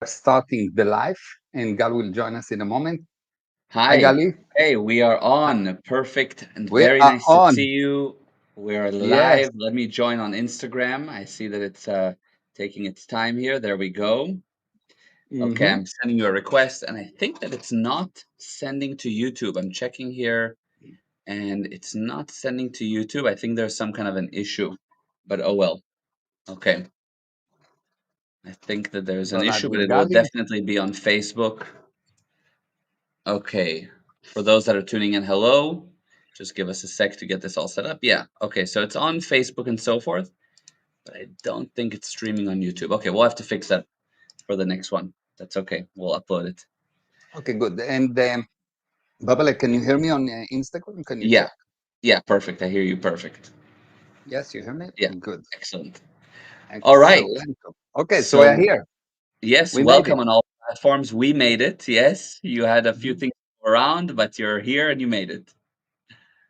starting the live, and Gal will join us in a moment. Hi, Hi. Gali. Hey, we are Uh, on. Perfect and We very are nice to see on. you. We're Yes. live. Let me join on Instagram. I see that it's taking its time here. There we go. Okay, Hmm. I'm sending you a request, and I think that it's not sending to YouTube. I'm checking here, and it's not sending to YouTube. I think there's some kind of an issue, but oh well. Okay, I think that there's an Don't add issue, but with it will Gali. definitely be on Facebook. Okay. For those that are tuning in, hello. Just give us a sec to get this all set up. Yeah. Okay. So it's on Facebook and so forth, but I don't think it's streaming on YouTube. Okay. We'll have to fix that for the next one. That's okay. We'll upload it. Okay, good. And Babale, can you hear me on Instagram? Can you Yeah. check? Yeah. Perfect. I hear you. Perfect. Yes, you hear me? Yeah. Good. Excellent. All right. Excellent. Okay, so we are So, here. yes, We made it. welcome on all platforms. We made it. Yes. You had a few Mhm. things around, but you're here and you made it.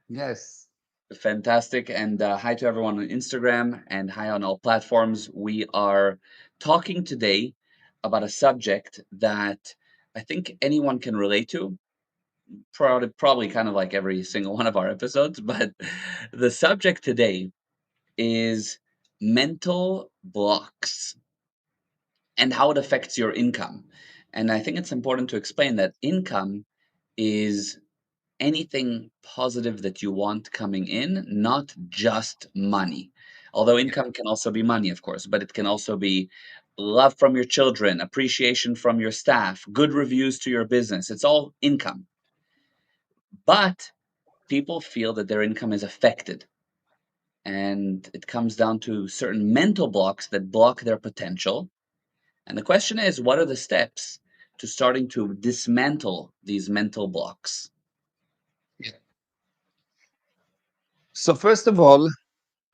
Yes. Fantastic. And hi to everyone on Instagram and hi on all platforms. We are talking today about a subject that I think anyone can relate to, probably kind of like every single one of our episodes. But the subject today is mental blocks and how it affects your income. And I think it's important to explain that income is anything positive that you want coming in, not just money. Although Yeah. income can also be money, of course, but it can also be love from your children, appreciation from your staff, good reviews to your business. It's all income. But people feel that their income is affected. And it comes down to certain mental blocks that block their potential. And the question is, what are the steps to starting to dismantle these mental blocks? Yeah. So first of all,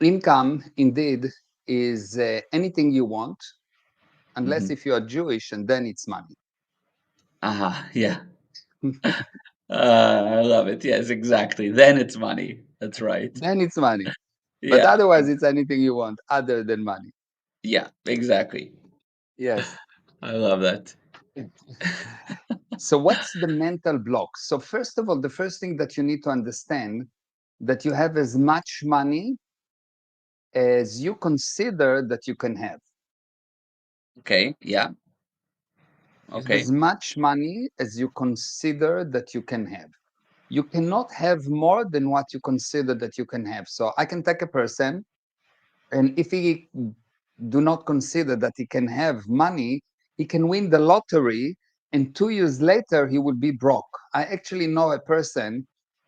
income indeed is anything you want, unless Hmm. if you are Jewish, and then it's money. Aha, yeah. I love it. Yes, exactly. Then it's money. That's right. Then it's money. But Yeah. otherwise, it's anything you want other than money. Yeah, exactly. Yes. I love that. So, what's the mental block? So, first of all, the first thing that you need to understand that you have as much money as you consider that you can have. Okay. Yeah. You have as Okay. much money as you consider that you can have. You cannot have more than what you consider that you can have. So, I can take a person, and if he do not consider that he can have money, he can win the lottery, and 2 years later he will be broke. I actually know a person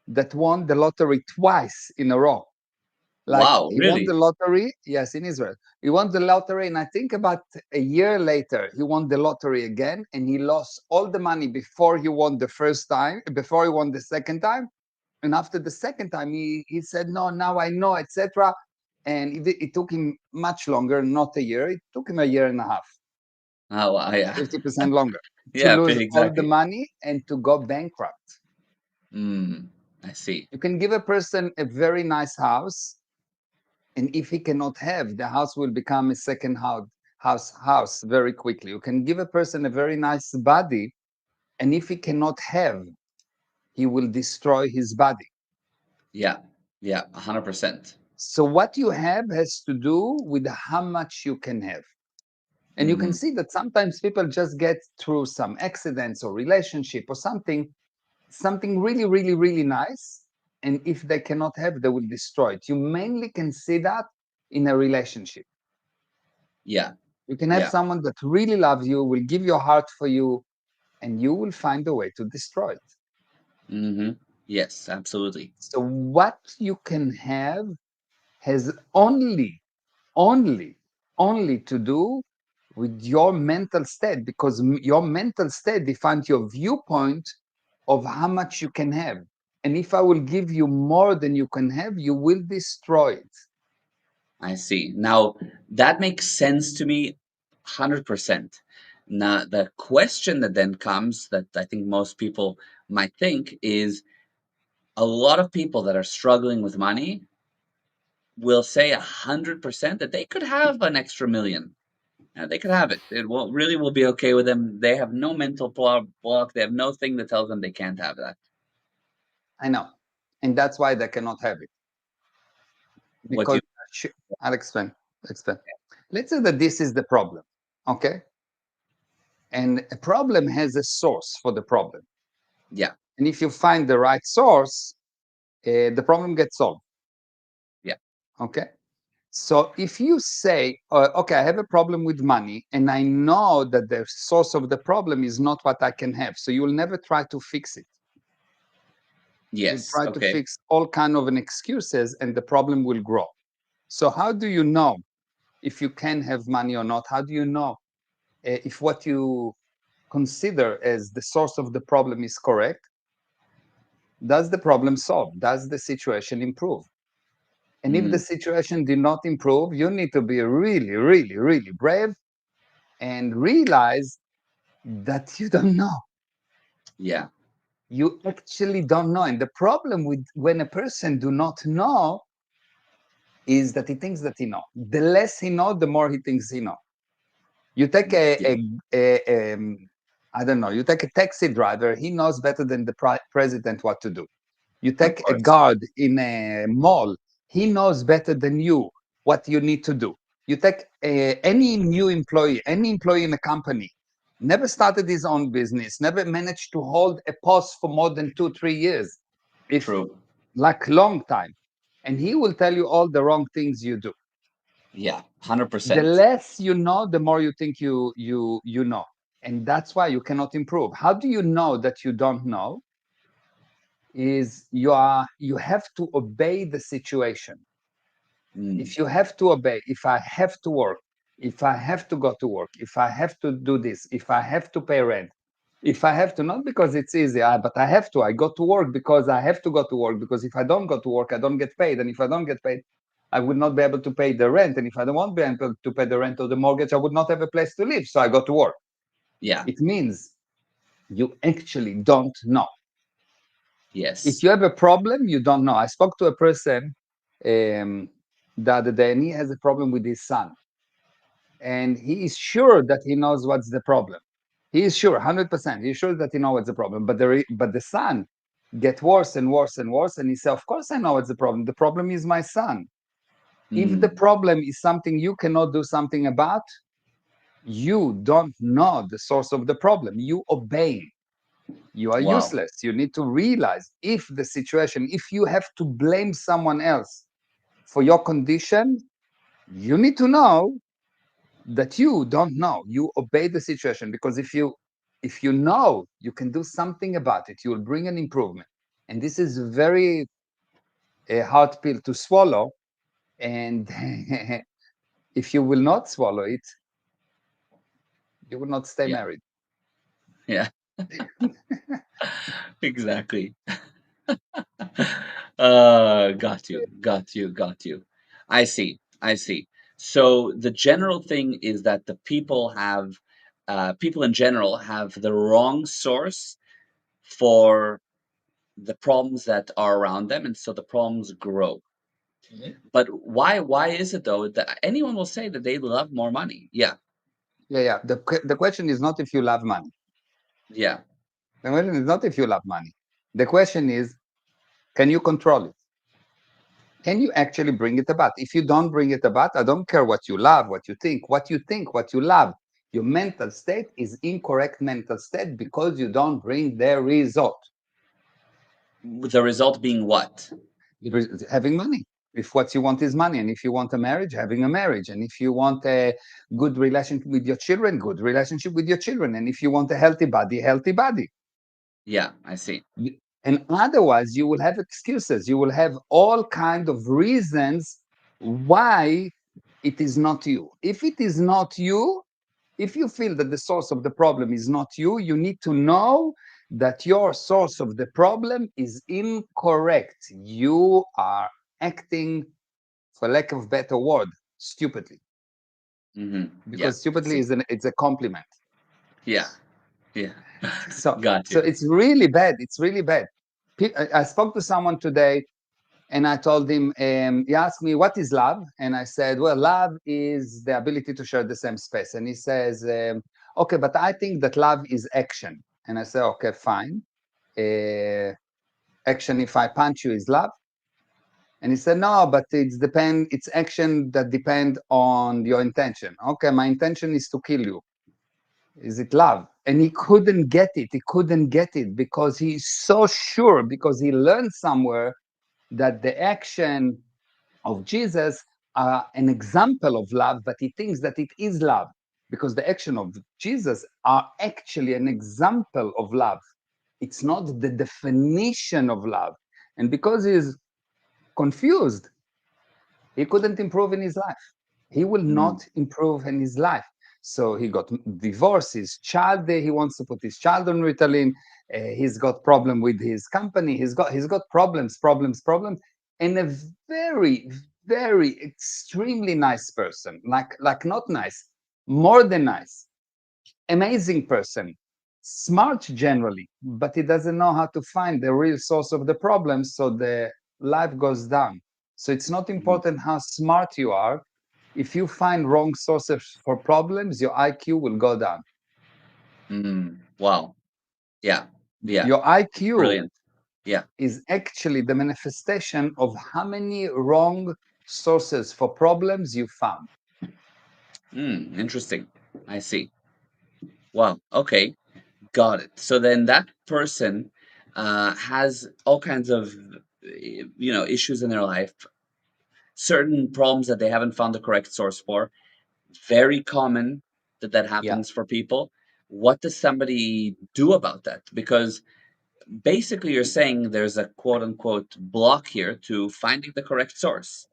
that won the lottery twice in a row. Like Wow, he won the really? lottery, yes, in Israel. He won the lottery, and I think about a year later, he won the lottery again, and he lost all the money before he won the first time, before he won the second time. And after the second time, he said, "No, now I know," etc. And it took him much longer, not a year. It took him a year and a half, Oh, yeah. 50% longer, to Yeah, lose all the exactly. money and to go bankrupt. Mm, I see. You can give a person a very nice house, and if he cannot have, the house will become a second house very quickly. You can give a person a very nice body, and if he cannot have, he will destroy his body. Yeah. Yeah, 100%. So what you have has to do with how much you can have. And you can Mm-hmm. see that sometimes people just get through some accidents or relationship or something really, really, really nice. And if they cannot have, they will destroy it. You mainly can see that in a relationship. Yeah. You can have Yeah. someone that really loves you, will give your heart for you, and you will find a way to destroy it. Mm-hmm. Yes, absolutely. So what you can have has only, only to do with your mental state, because your mental state defines your viewpoint of how much you can have. And if I will give you more than you can have, you will destroy it. I see. Now, that makes sense to me 100%. Now, the question that then comes that I think most people might think is a lot of people that are struggling with money will say 100% that they could have an extra million. They can have it. It will really will be okay with them. They have no mental block. They have no thing that tells them they can't have that. I know. And that's why they cannot have it. What do Because you? I'll explain. Explain. Let's say that this is the problem. Okay. And a problem has a source for the problem. Yeah, And if you find the right source, the problem gets solved. yeah, Okay. So if you say, okay, I have a problem with money, and I know that the source of the problem is not what I can have, so you will never try to fix it. You'll yes. try to Okay. fix all kind of an excuses, and the problem will grow. So how do you know if you can have money or not? How do you know if what you consider as the source of the problem is correct? Does the problem solve? Does the situation improve? And if the Mm, situation did not improve, you need to be really, really, really brave and realize that you don't know. yeah. You actually don't know. And the problem with when a person do not know is that he thinks that he know. The less he know, the more he thinks he know. You take Yeah. I don't know, you take a taxi driver, he knows better than the president what to do. You Of take a course. guard in a mall, he knows better than you what you need to do. You take any new employee, any employee in a company, never started his own business, never managed to hold a post for more than 2 3 years, if True. like long time, and he will tell you all the wrong things you do. Yeah. The 100%. less you know, the more you think you know, and that's why you cannot improve. How do you know that you don't know? Is you have to obey the situation. Mm, If you have to obey, if I have to work, if I have to go to work, if I have to do this, if I have to pay rent, if I have to, not because it's easy, but I have to, I go to work because I have to go to work, because if I don't go to work, I don't get paid. And if I don't get paid, I would not be able to pay the rent. And if I don't want to be able to pay the rent or the mortgage, I would not have a place to live. So I go to work. yeah. It means you actually don't know. If Yes. you have a problem, you don't know. I spoke to a person um, the other day, and he has a problem with his son. And he is sure that he knows what's the problem. He is sure, 100%. He's sure that he knows what's the problem. But the son get worse and worse and worse. And he said, of course I know what's the problem. The problem is my son. If the Mm, problem is something you cannot do something about, you don't know the source of the problem. You obey. You are wow. useless. You need to realize if the situation, if you have to blame someone else for your condition, you need to know that you don't know. You obey the situation, because if you know you can do something about it, you will bring an improvement. And this is very a hard pill to swallow. And if you will not swallow it, you will not stay Yeah. married. Yeah. Exactly. Got you. Got you. Got you. I see. I see. So the general thing is that the people in general have the wrong source for the problems that are around them, and so the problems grow. Mhm. But why is it though that anyone will say that they love more money? Yeah, Yeah, yeah. The question is not if you love money. yeah, The question is not if you love money. The question is, can you control it? Can you actually bring it about? If you don't bring it about, I don't care what you love, what you think, what you love. Your mental state is incorrect mental state because you don't bring the result. the result being what? Having money. If what you want is money, and if you want a marriage, having a marriage, and if you want a good relationship with your children, good relationship with your children, and if you want a healthy body, healthy body. Yeah, I see. And otherwise, you will have excuses. You will have all kind of reasons why it is not you. If it is not you, if you feel that the source of the problem is not you, you need to know that your source of the problem is incorrect. You are acting, for lack of better word, stupidly. Yeah, Because I stupidly see. is it's a compliment. Yeah, yeah. So Got so you. it's really bad. It's really bad. I spoke to someone today, And I told him, he asked me, what is love? And I said, well, love is the ability to share the same space. And he says, okay, but I think that love is action. And I said, okay, fine. Uh, Action, if I punch you, is love. And he said, no, but it's action that depend on your intention. Okay, my intention is to kill you. Is it love? And he couldn't get it. He couldn't get it because he's so sure, because he learned somewhere that the action of Jesus are an example of love, but he thinks that it is love because the action of Jesus are actually an example of love. It's not the definition of love. And because he's confused, he couldn't improve in his life. He will Mm, not improve in his life. So he got divorced, his child, he wants to put his child on Ritalin. He's got problem with his company. He's got problems. And a very, very extremely nice person, like not nice, more than nice, amazing person, smart generally, but he doesn't know how to find the real source of the problem. So the life goes down. So it's not mhm, important how smart you are. If you find wrong sources for problems, your IQ will go down. wow. Yeah. Yeah. Your IQ Brilliant. Yeah. is actually the manifestation of how many wrong sources for problems you found. Interesting. I see. Wow. Okay. Got it. So then that person has all kinds of issues in their life, certain problems that they haven't found the correct source for. Very common that that Yeah. happens for people. What does somebody do about that? Because basically you're saying there's a quote unquote block here to finding the correct source.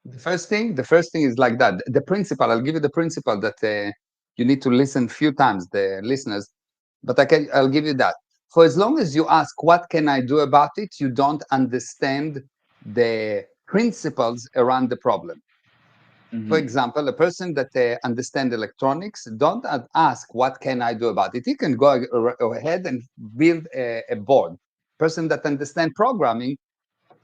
The first thing is like that. The principle, I'll give you the principle that you need to listen few times, the listeners, but I'll give you that. For as long as you ask, what can I do about it? You don't understand the principles around the problem. For Hmm. example, a person that understands electronics, don't ask, what can I do about it? He can go ahead and build a board. Person that understands programming,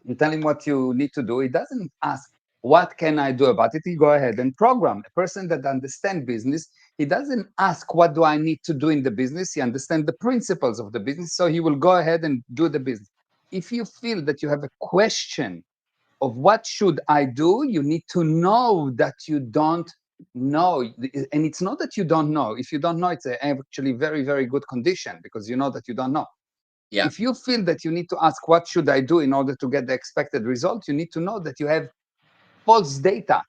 you tell him what you need to do. He doesn't ask, what can I do about it? He go ahead and program. A person that understands business, he doesn't ask, what do I need to do in the business? He understands the principles of the business, so he will go ahead and do the business. If you feel that you have a question of what should I do, you need to know that you don't know. And it's not that you don't know. If you don't know, it's actually very, very good condition, because you know that you don't know. Yeah. If you feel that you need to ask, what should I do in order to get the expected result, you need to know that you have false data,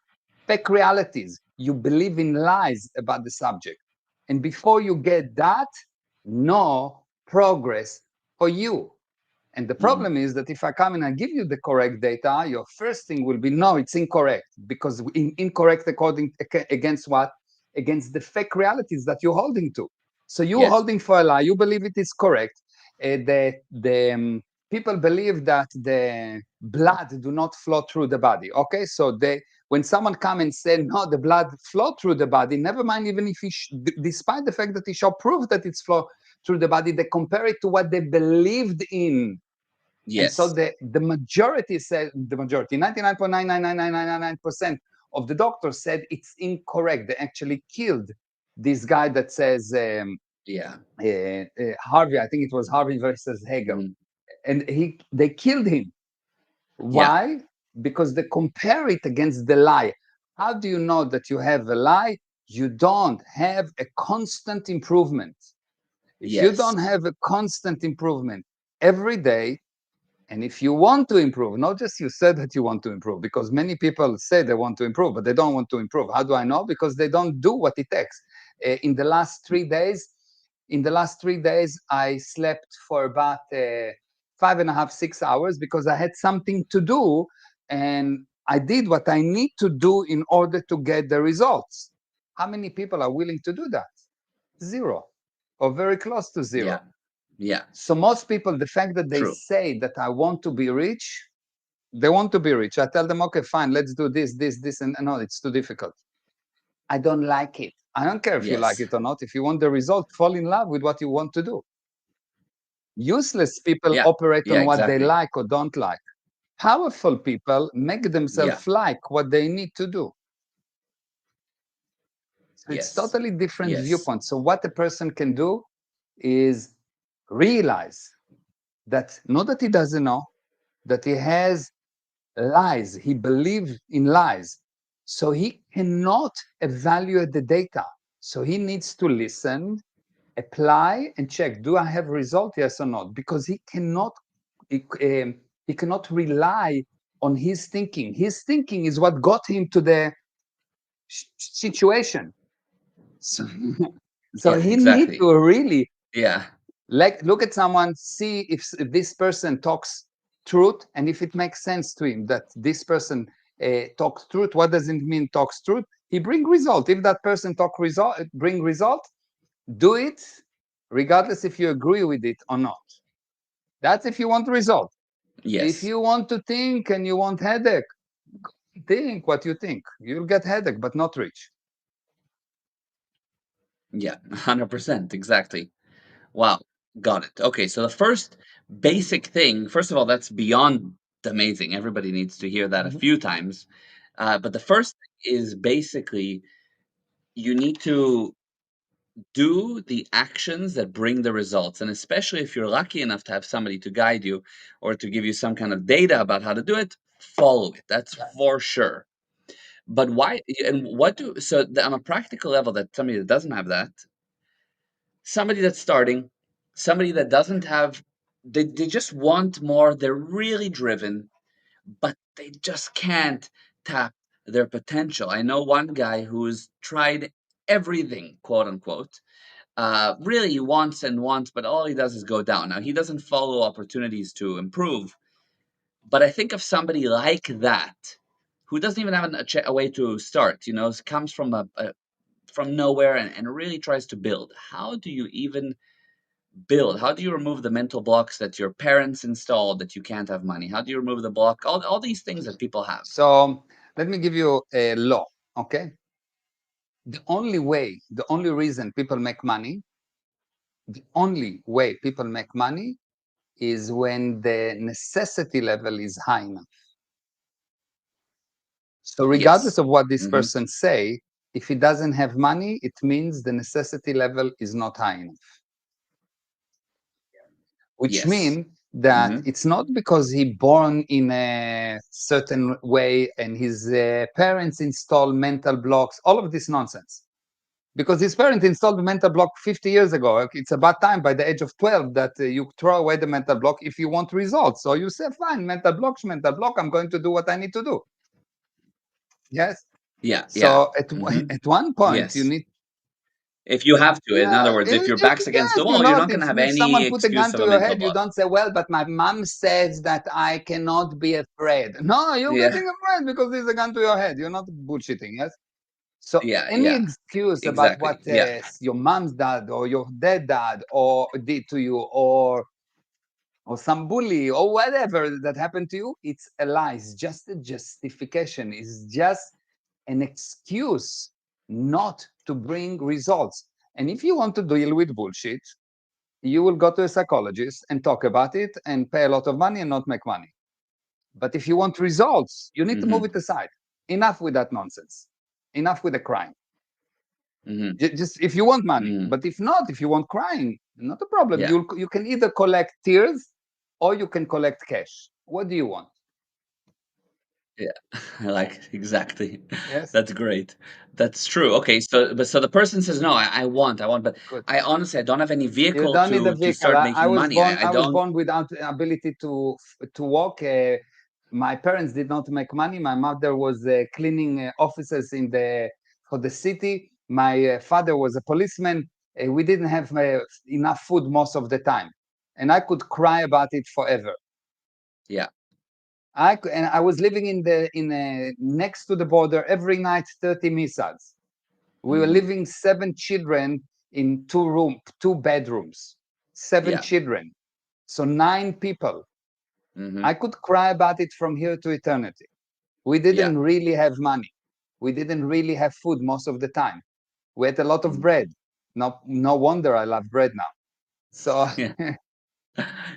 fake realities. You believe in lies about the subject. And before you get that, no progress for you. And the Hmm. problem is that if I come and I give you the correct data, your first thing will be, no, it's incorrect. Because incorrect according against what? Against the fake realities that you're holding to. So you're Yes. holding for a lie. You believe it is correct. The people believe that the blood do not flow through the body. Okay, so when someone come and say, no, the blood flow through the body, never mind, even if despite the fact that he shall prove that it's flow through the body, they compare it to what they believed in. And so Yes. the majority said, the majority, 99.99999% of the doctors said it's incorrect. They actually killed this guy that says, Yeah. Harvey, I think it was Harvey versus Hegel. Hmm. And they killed him. Yeah. Why? Because they compare it against the lie. How do you know that you have a lie? You don't have a constant improvement. If you Yes. don't have a constant improvement every day, and if you want to improve, not just you said that you want to improve, because many people say they want to improve, but they don't want to improve. How do I know? Because they don't do what it takes. In the last 3 days, I slept for about 5.5, 6 hours because I had something to do, and I did what I need to do in order to get the results. How many people are willing to do that? Zero, or very close to zero. Yeah. Yeah. So most people, the fact that they True. say that I want to be rich, they want to be rich. I tell them, okay, fine, let's do this, and no, it's too difficult. I don't like it. I don't care if you like Yes. it or not. If you want the result, fall in love with what you want to do. Useless people Yeah. operate Yeah. on what they Exactly. like or don't like. Powerful people make Yeah. themselves like what they need to do. So it's Yes. totally different Yes. viewpoint. So what a person can do is realize that not that he doesn't know, that he has lies, he believes in lies. So he cannot evaluate the data. So he needs to listen, apply, and check, do I have result, yes or not? Because he, he cannot rely on his thinking. His thinking is what got him to the situation. So, so Yeah, he need exactly. to really Yeah. like look at someone, see if this person talks truth, and if it makes sense to him that this person talks truth. What does it mean talks truth? He bring result. If that person talk result, bring result, do it, regardless if you agree with it or not. That's if you want result. If Yes. you want to think and you want headache, think what you think. You'll get headache, but not rich. Yeah. 100%. Exactly. Wow. Got it. Okay. So the first basic thing, first of all, that's beyond amazing. Everybody needs to hear that a Mhm. few times. But the first thing is basically you need to do the actions that bring the results. And especially if you're lucky enough to have somebody to guide you or to give you some kind of data about how to do it, follow it. That's for sure. But why and what do so on a practical level that somebody that doesn't have that, somebody that's starting, somebody that doesn't have they just want more, they're really driven, but they just can't tap their potential. I know one guy who's tried everything, quote unquote, really wants and wants, but all he does is go down. Now he doesn't follow opportunities to improve, but I think of somebody like that who doesn't even have a way to start. You know, comes from from nowhere and really tries to build. How do you even build? How do you remove the mental blocks that your parents installed that you can't have money? How do you remove the block? All these things that people have. So let me give you a law. Okay, the only way, the only reason people make money, the only way people make money is when the necessity level is high enough. So regardless Yes. of what this Hmm. person say, if he doesn't have money, it means the necessity level is not high enough. Which Yes. means that Hmm. it's not because he born in a certain way and his parents install mental blocks, all of this nonsense. Because his parents installed mental block 50 years ago. It's about time by the age of 12 that you throw away the mental block if you want results. So you say, fine, mental block, I'm going to do what I need to do. Yes. Yeah. Yeah. So Hmm. at one point, you Yes. need, If you have to, in yeah, other words, if your back's against the yes, you wall, you're know, not going to have if someone any put a excuse gun of to a your mental head, you block. don't say, well, but my mom says that I cannot be afraid. No, you're Yeah. getting afraid because there's a gun to your head. You're not bullshitting. Yes. So Yeah. any Yeah. excuse about what Exactly. Yeah. your mom's dad or your dad or did to you, or some bully or whatever that happened to you, it's a lie. It's just a justification. It's just an excuse not to bring results. And if you want to deal with bullshit, you will go to a psychologist and talk about it and pay a lot of money and not make money. But if you want results, you need to move Hmm. it aside. Enough with that nonsense. Enough with the crime. Hmm. Just if you want money, Hmm. but if not, if you want crying, not a problem. Yeah. You can either collect tears or you can collect cash. What do you want? Yeah. Like exactly. Yes, That's great. That's true. Okay. So the person says, no, I want, but good. I honestly, I don't have any You vehicle don't need a to vehicle. start making money. I I was don't. born without the ability to walk. My parents did not make money. My mother was cleaning offices in the for the city. My father was a policeman. We didn't have enough food most of the time, and I could cry about it forever. Yeah. And I was living next to the border every night. 30 missiles. We were Hmm. living 7 children in 2 bedrooms. Seven Yeah. children, so 9 people. Hmm. I could cry about it from here to eternity. We Yeah. didn't really have money. We didn't really have food most of the time. We had a lot of Mhm. bread. No wonder I love bread now. So Yeah.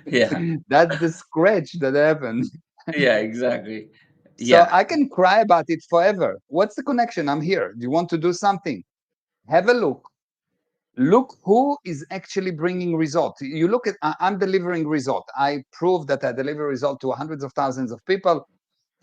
Yeah. that's the scratch that happened. Yeah, exactly. So Yeah. I can cry about it forever. What's the connection? I'm here. Do you want to do something? Have a look. Look who is actually bringing result. You look at, I'm delivering result. I prove that I deliver result to hundreds of thousands of people.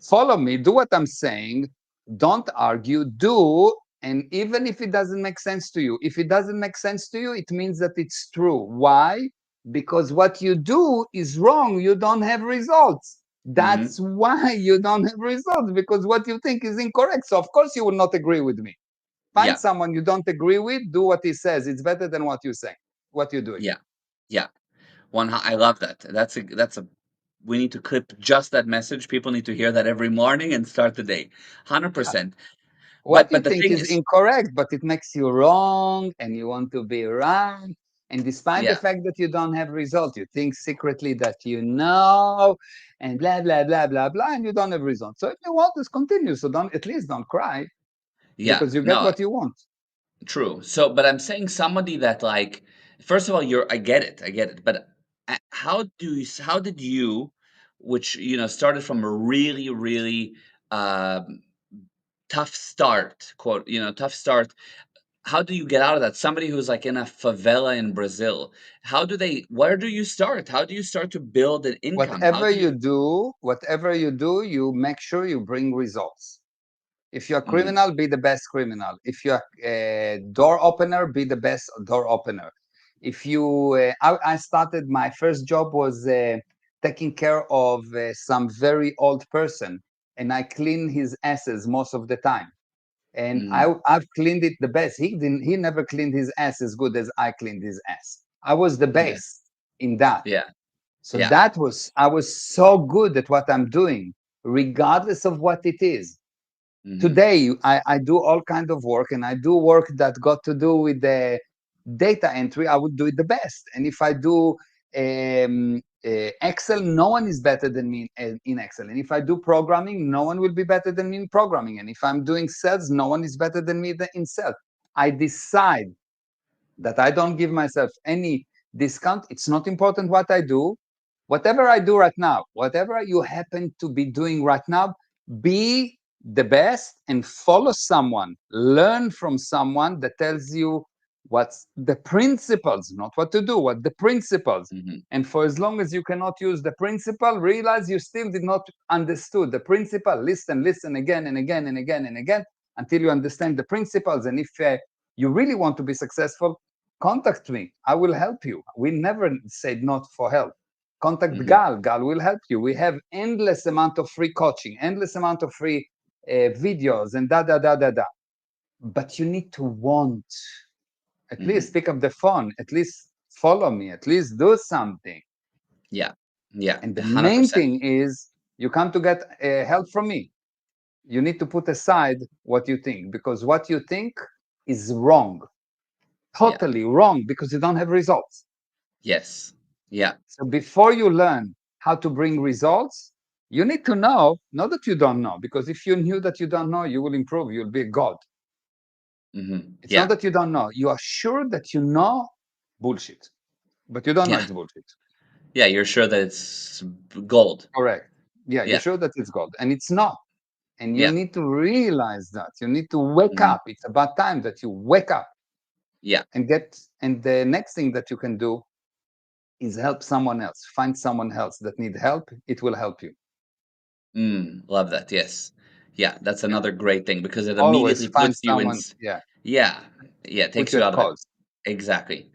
Follow me, do what I'm saying, don't argue, do. And even if it doesn't make sense to you, if it doesn't make sense to you, it means that it's true. Why? Because what you do is wrong. You don't have results. Hmm. That's why you don't have results, because what you think is incorrect. So of course you will not agree with me. Find Yeah. someone you don't agree with, do what he says. It's better than what you say, what you're doing. Yeah. Yeah. I love that. That's a we need to clip just that message. People need to hear that every morning and start the day. Yeah. 100%. What you But the think thing is is, incorrect, but it makes you wrong and you want to be right. And despite the yeah. fact that you don't have results, you think secretly that you know, and blah, blah, blah, blah, blah, and you don't have results. So if you want this, continue. So don't, at least don't cry, Yeah. because you get No, what you want. true. So, but I'm saying somebody that like, first of all, I get it. I get it. But how did you, which, started from a really, really, um, tough start, quote, tough start. How do you get out of that? Somebody who's like in a favela in Brazil, where do you start? How do you start to build an income? How do you? Whatever you do, you make sure you bring results. If you're a Mhm, criminal, be the best criminal. If you're a door opener, be the best door opener. If you, I started, my first job was taking care of some very old person, and I clean his asses most of the time. And mhm, I've cleaned it the best. He never cleaned his ass as good as I cleaned his ass. I was the yeah, best in that. yeah, So yeah, I was so good at what I'm doing, regardless of what it is. mhm, Today I do all kind of work, and I do work that got to do with the data entry. I would do it the best. And if I do Excel, no one is better than me in Excel. And if I do programming, no one will be better than me in programming. And if I'm doing sales, no one is better than me in sales. I decide that I don't give myself any discount. It's not important what I do. Whatever I do right now, whatever you happen to be doing right now, be the best and follow someone, learn from someone that tells you what's the principles, not what to do, what the principles. mhm, And for as long as you cannot use the principle, realize you still did not understood the principle. Listen again and again and again and again until you understand the principles. And if you really want to be successful, contact me. I will help you. We never said not for help. Contact mhm, Gal. Gal will help you. We have endless amount of free coaching, endless amount of free videos, and da da da da da. But you need to want. At least mhm. pick up the phone. At least follow me. At least do something. Yeah, yeah, And the main 100%. thing is, you come to get help from me. You need to put aside what you think, because what you think is wrong, Yeah, totally wrong, because you don't have results. yes, yeah, So before you learn how to bring results, you need to know, not that you don't know, because if you knew that you don't know, you will improve, you'll be a god. It's not yeah, that you don't know. You are sure that you know bullshit, but you don't know yeah, it's bullshit. yeah. You're sure that it's gold. Correct. Yeah, you're Yeah, sure that it's gold, and it's not. And you yeah, need to realize that. You need to wake mhm, up. It's about time that you wake up yeah. and get. And the next thing that you can do is help someone else. Find someone else that need help. It will help you. Love that. Yes. Yeah, that's Yeah. another great thing because it Always immediately find puts you in. someone. Yeah. Yeah, yeah, it Put takes you you at out of it. cause. Exactly.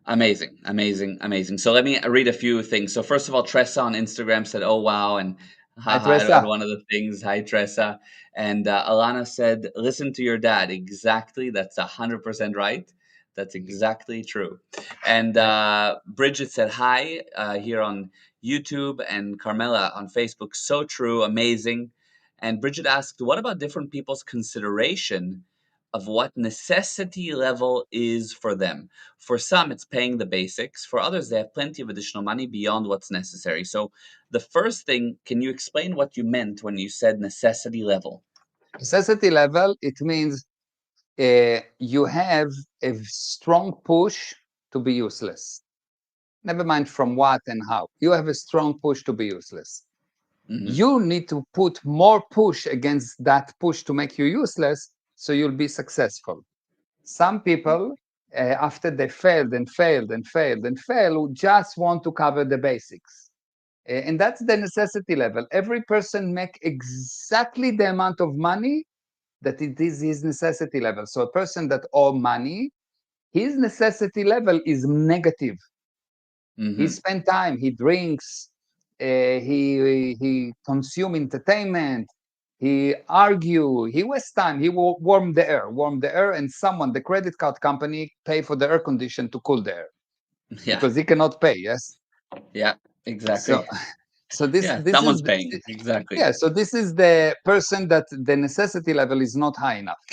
Amazing, amazing, amazing. So let me read a few things. So first of all, Tressa on Instagram said, "Oh wow," and Hi, haha at Teresa. one of the things. Hi Tressa, and Alana said, "Listen to your dad." Exactly, that's 100% right. That's exactly true. And Yeah. Bridget said, "Hi," here on YouTube, and Carmela on Facebook. So true, amazing. And Bridget asked, "What about different people's consideration of what necessity level is for them? For some, it's paying the basics. For others, they have plenty of additional money beyond what's necessary." So, the first thing, can you explain what you meant when you said necessity level? Necessity level, it means you have a strong push to be useless. Never mind from what and how. You have a strong push to be useless. Hmm. You need to put more push against that push to make you useless, so you'll be successful. Some people, after they failed and failed and failed and failed, just want to cover the basics. And that's the necessity level. Every person make exactly the amount of money that it is his necessity level. So a person that owe money, his necessity level is negative. He Hmm. spend time, he drinks, he consume entertainment, he argue, he waste time, he will warm the air, and someone, the credit card company, pay for the air condition to cool the air Yeah. because he cannot pay. Yes, Yeah. so Exactly. so this Yeah. this Someone's is paying. Exactly. yeah. So this is the person that the necessity level is not high enough.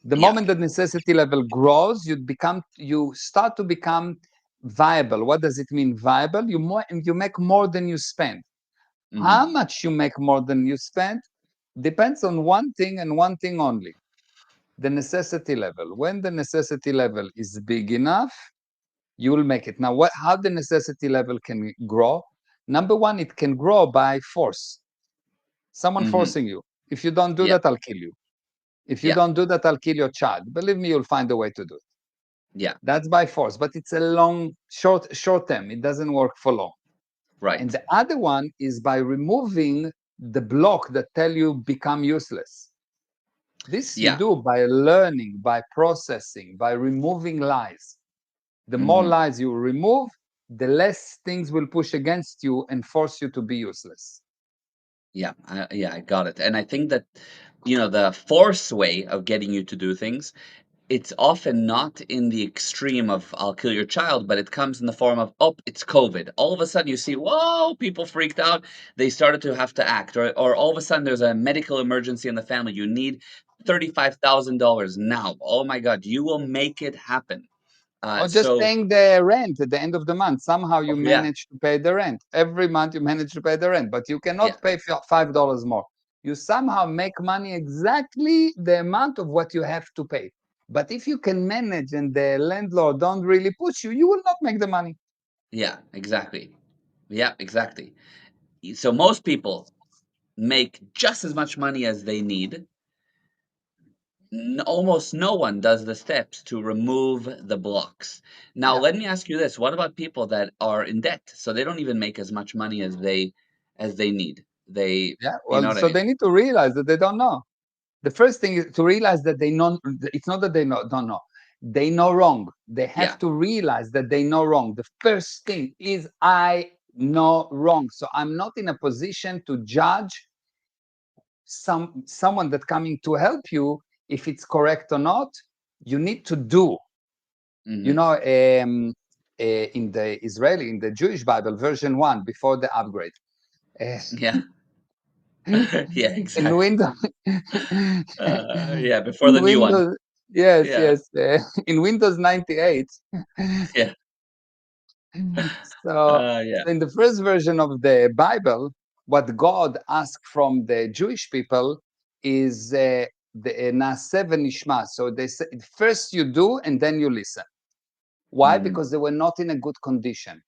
The Yeah. moment the necessity level grows, you start to become viable. What does it mean viable? You make more than you spend. How Hmm. much you make more than you spend depends on one thing and one thing only: the necessity level. When the necessity level is big enough, you will make it. Now, how the necessity level can grow? Number one, it can grow by force. Someone Hmm. forcing you. If you don't do Yeah. that, I'll kill you. If you Yeah. don't do that, I'll kill your child. Believe me, you'll find a way to do it. Yeah. That's by force, but it's a short term. It doesn't work for long. And Right. the other one is by removing the block that tell you become useless. This you Yeah. do by learning, by processing, by removing lies. The more Hmm. lies you remove, the less things will push against you and force you to be useless. Yeah. Yeah. I got it. And I think that, the force way of getting you to do things, it's often not in the extreme of "I'll kill your child," but it comes in the form of, "Oh, it's COVID." All of a sudden, you see, whoa, people freaked out. They started to have to act, or all of a sudden, there's a medical emergency in the family. You need $35,000 now. Oh my God, you will make it happen. Or just So, paying the rent at the end of the month. Somehow you oh, yeah, manage to pay the rent. Every month you manage to pay the rent, but you yeah, cannot pay $5 more. You somehow make money exactly the amount of what you have to pay. But if you can manage and the landlord don't really push you, you will not make the money. yeah, exactly. Yeah, exactly. So most people make just as much money as they need. Almost no one does the steps to remove the blocks. Now, Yeah. let me ask you this: what about people that are in debt, so they don't even make as much money as they need? They, Yeah. you know Well, what I so mean? they need to realize that they don't know. The first thing is to realize that they know. It's not that don't know. They know wrong. They Yeah. have to realize that they know wrong. The first thing is I know wrong. So I'm not in a position to judge someone that coming to help you if it's correct or not. You need to do. You Hmm. know, in the Israeli, in the Jewish Bible, version one, before the upgrade. uh, Yeah. Yeah. in Exactly. Windows, Yeah. Before in the new one. Windows, yes, Yeah. yes, in Windows 98. Yeah. So, Yeah. in the first version of the Bible, what God asked from the Jewish people is the Naaseh v'nishma. So they said, first you do and then you listen. Why? Hmm. Because they were not in a good condition.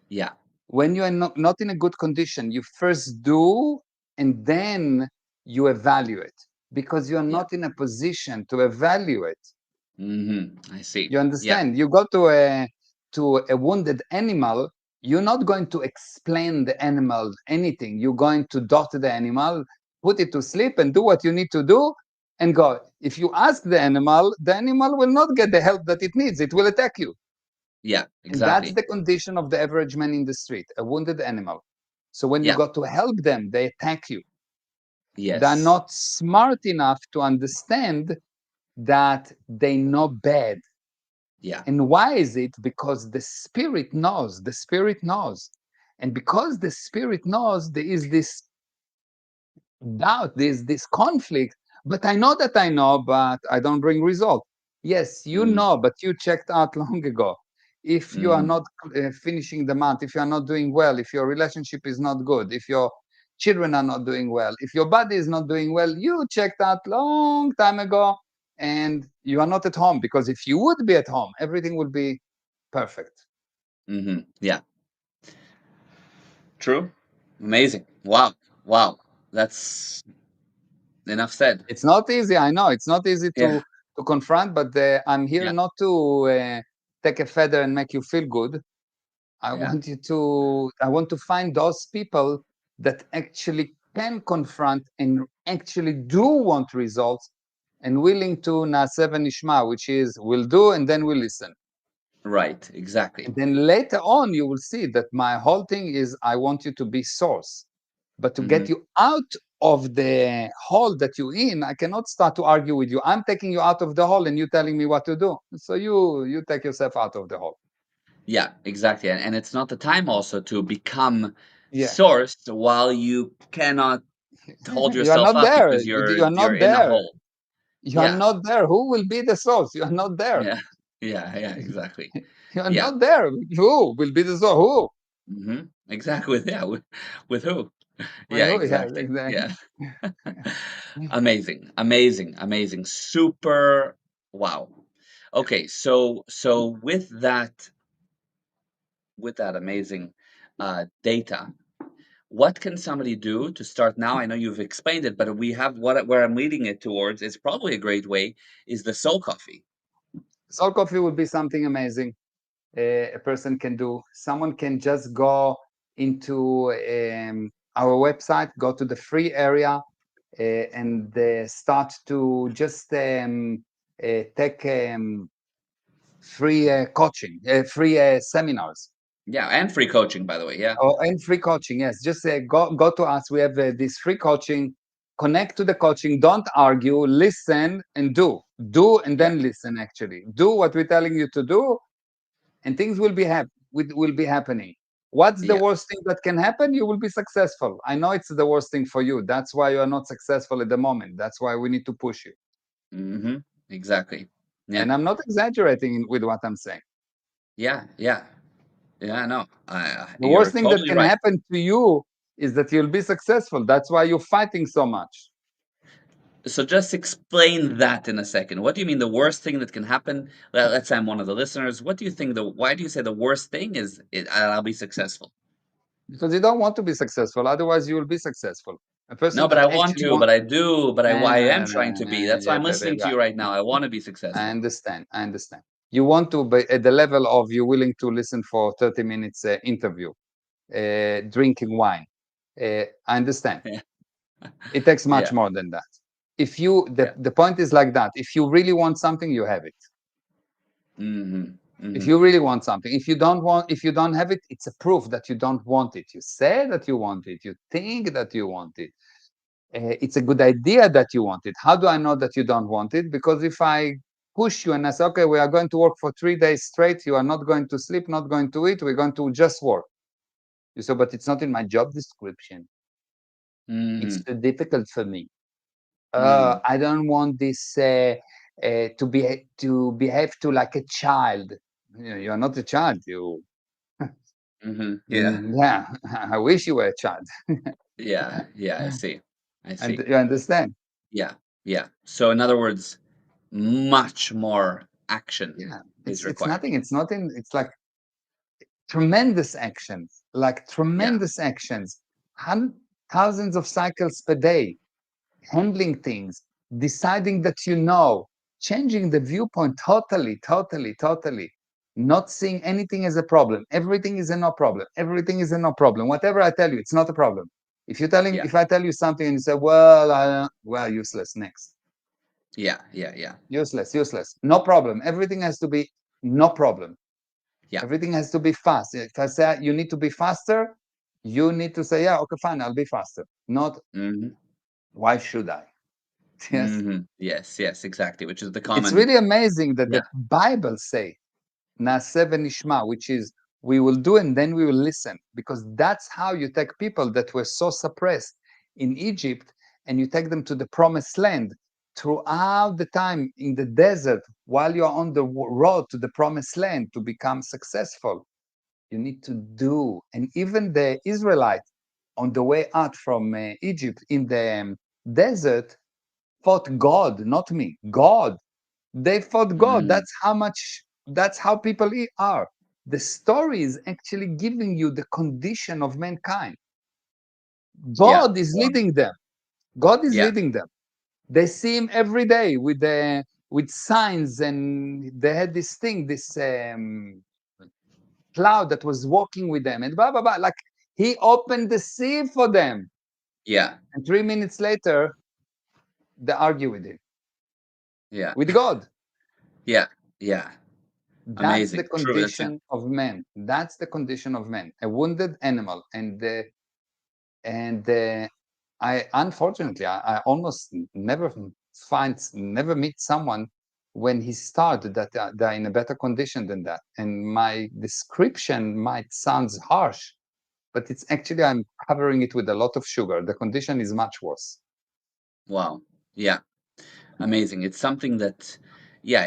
Yeah. When you are not in a good condition, you first do and then you evaluate because you are Yeah. not in a position to evaluate. I see. You Yeah. understand? You go to a wounded animal, you're not going to explain the animal anything. You're going to dot the animal, put it to sleep, and do what you need to do, and go. If you ask the animal will not get the help that it needs. It will attack you. Yeah. And that's Exactly. the condition of the average man in the street, a wounded animal. So when you Yeah. go to help them, they attack you. They're Yes. not smart enough to understand that they know bad. Yeah. And why is it? Because the spirit knows. The spirit knows. And because the spirit knows, there is this doubt, there's this conflict. But I know that I know, but I don't bring result. Yes, you Mm. know, but you checked out long ago. If you are Hmm. not finishing the month, if you are not doing well, if your relationship is not good, if your children are not doing well, if your body is not doing well, you checked out long time ago and you are not at home, because if you would be at home, everything would be perfect. Yeah. True. Amazing. Wow. Wow, that's enough said. It's not easy. I know it's not easy Yeah, to confront, but I'm here yeah, not to take a feather and make you feel good. yeah. I want to find those people that actually can confront and actually do want results and willing to na'aseh v'nishma, which is we'll do and then we'll listen. Right, exactly. And then later on, you will see that my whole thing is I want you to be source. But to Hmm. get you out of the hole that you're in, I cannot start to argue with you. I'm taking you out of the hole and you telling me what to do. So you take yourself out of the hole. Yeah, exactly. And it's not the time also to become Yeah. sourced while you cannot hold You are yourself not up there. because You are you're not in a there. hole. You are Yeah, not there. Who will be the source? You are not there. yeah, yeah, yeah, exactly. You are Yeah. not there. Who will be the source? Who? Hmm. Exactly. Yeah. With who? Yeah, Who? Yeah, exactly. Yeah. exactly. Amazing, amazing, amazing. Super wow. Okay, so with that amazing data, what can somebody do to start now? I know you've explained it, but we have where I'm leading it towards is probably a great way is the soul coffee. Soul coffee would be something amazing. A person can do. Someone can just go into our website, go to the free area, and start to just take free coaching, free seminars. Yeah, and free coaching, by the way. Yeah, Oh, and free coaching, yes. Just go to us. We have this free coaching. Connect to the coaching. Don't argue. Listen and do. Do and yeah, then listen. Actually, do what we're telling you to do, and things will be happening. What's the yeah. worst thing that can happen? You will be successful. I know it's the worst thing for you. That's why you are not successful at the moment. That's why we need to push you. Mm-hmm. Exactly. Yeah, And I'm not exaggerating with what I'm saying. yeah, yeah, yeah. No, The you're worst thing that totally can right. happen to you is that you'll be successful. That's why you're fighting so much. So just explain that in a second. What do you mean the worst thing that can happen? Let's say I'm one of the listeners. What do you think why do you say the worst thing is I'll be successful? Because you don't want to be successful. Otherwise, you will be successful. A person No, but that I want actually to, wants, but I do, but I am trying to be. That's why yeah, I'm listening to you right now. I want to be I successful. understand. I understand. You want to be at the level of you willing to listen for 30 minutes interview, drinking wine. I understand. Yeah, It takes much yeah, more than that. If you, yeah. the point is like that. If you really want something, you have it. Mm-hmm. If Mm-hmm. you really want something, if you don't have it, it's a proof that you don't want it. You say that you want it. You think that you want it. It's a good idea that you want it. How do I know that you don't want it? Because if I push you and I say, okay, we are going to work for 3 days straight, you are not going to sleep, not going to eat, we're going to just work. You say, but it's not in my job description. It's Mm-hmm. too difficult for me. Mm-hmm. I don't want this to behave to like a child. You are not a child. Mm-hmm. Yeah, Yeah, I wish you were a child, yeah, yeah. I see. I and see. you understand. Yeah, yeah. So in other words, much more action Yeah, is it's required. nothing. It's nothing. It's like tremendous actions, like Yeah. tremendous actions, thousands of cycles per day, handling things, deciding that you know, changing the viewpoint totally, totally, totally, not seeing anything as a problem. Everything is a no problem. Everything is a no problem. Whatever I tell you, it's not a problem. Yeah. If I tell you something and you say, well, useless, next, Yeah. Yeah. Yeah. useless, useless, no problem. Everything has to be no problem. Yeah. Everything has to be fast. If I say you need to be faster, you need to say, yeah, okay, fine, I'll be faster. Not Mhm. why should I? Yes. Mhm. Yes, yes, exactly, which is the It's common. really amazing that Yeah, the Bible say Naaseh v'nishma, which is we will do and then we will listen, because that's how you take people that were so suppressed in Egypt and you take them to the promised land throughout the time in the desert while you're on the road to the promised land to become successful. You need to do. And even the Israelites on the way out from Egypt in the desert fought God, not me, God. They fought God. mm, That's how people are. The story is actually giving you the condition of mankind. Yeah. God is Wow. leading them. God is Yeah. leading them. They see him every day with signs, and they had this thing, this cloud that was walking with them, and blah blah blah. Like he opened the sea for them, Yeah. and 3 minutes later, they argue with him, Yeah. with God. Yeah. Yeah. That's the Amazing. True. That's a condition of man. That's the condition of man. A wounded animal, and I unfortunately I almost never meet someone when he started that they're in a better condition than that. And my description might sounds harsh, but it's actually I'm covering it with a lot of sugar. The condition is much worse. wow. Yeah. Amazing. It's something that, yeah,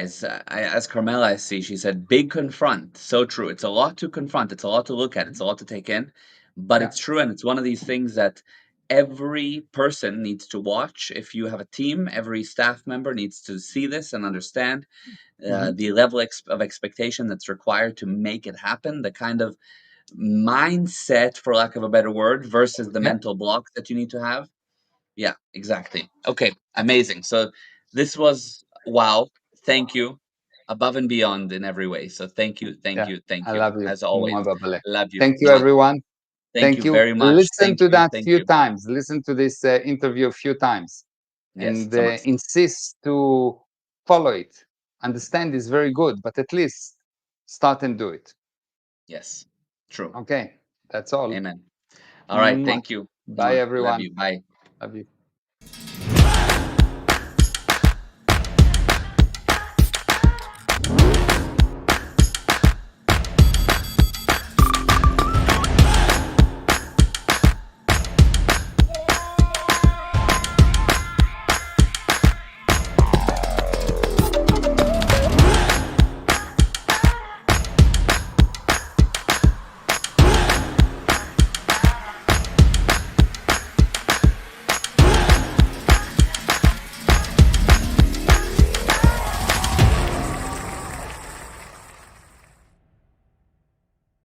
as Carmela I see, she said, big confront. So true. It's a lot to confront. It's a lot to look at. It's a lot to take in, but Yeah. it's true. And it's one of these things that every person needs to watch. If you have a team, every staff member needs to see this and understand Hmm. the level of expectation that's required to make it happen, the kind of mindset, for lack of a better word, versus the Yeah. mental block that you need to have. Yeah, exactly. Okay, amazing. So this was wow. Thank you. Above and beyond in every way. So Yeah. I thank you. love you. As always. Mwah, babale. Love you. Thank you, Mwah. everyone. Thank Thank you you. very much. Listen to that Thank few you. times. Listen to this interview a few times, Yes, and it's a must. insist to follow it. Understand is very good, but at least start and do it. Yes. True. Okay, that's all. Amen. All right. Mwah. Thank you. Bye, Mwah. Love everyone. you. Bye. Love you.